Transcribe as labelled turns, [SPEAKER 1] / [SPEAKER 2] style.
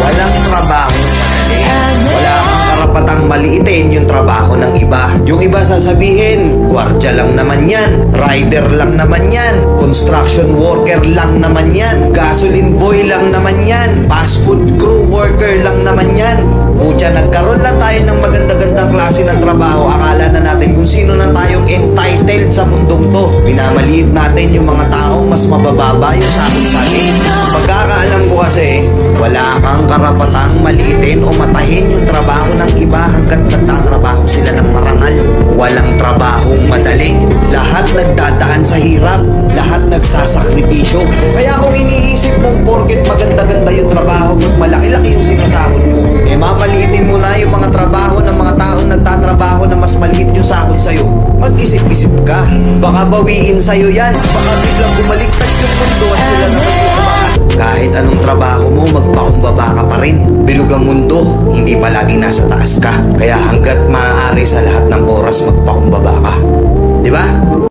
[SPEAKER 1] Walang trabaho madali. Wala kang karapatang maliitin yung trabaho ng iba. Yung iba sasabihin, gwardiya lang naman yan, rider lang naman yan, construction worker lang naman yan, gasoline boy lang naman yan, fast food crew worker lang naman yan. Pucha, nagkaroon lang tayo ng maganda-gandang klase ng trabaho. Akala na natin kung sino na tayong entitled sa mundong to. Minamaliit natin yung mga taong mas mabababa yung sakin-sakin. Pagkakaalam ko kasi, wala kang karapatang maliitin o matahin yung trabaho ng iba hanggat nagtatrabaho sila ng marangal. Walang trabahong madali. Lahat nagdadaan sa hirap. Lahat nagsasakripisyo. Kaya kung iniisip mong porket maganda-ganda yung trabaho at malaki-laki yung sinasahod mo, mamaliitin mo na yung mga trabaho ng mga taong nagtatrabaho na mas maliit yung sahod sa'yo. Mag-isip-isip ka. Baka bawiin sa'yo yan. Baka biglang bumaliktad yung mundo at sila naman yung umangat. Kahit anong trabaho mo, magpakumbaba ka pa rin. Bilog ang mundo, hindi palagi nasa taas ka. Kaya hanggat maaari sa lahat ng oras, magpakumbaba ka. Diba?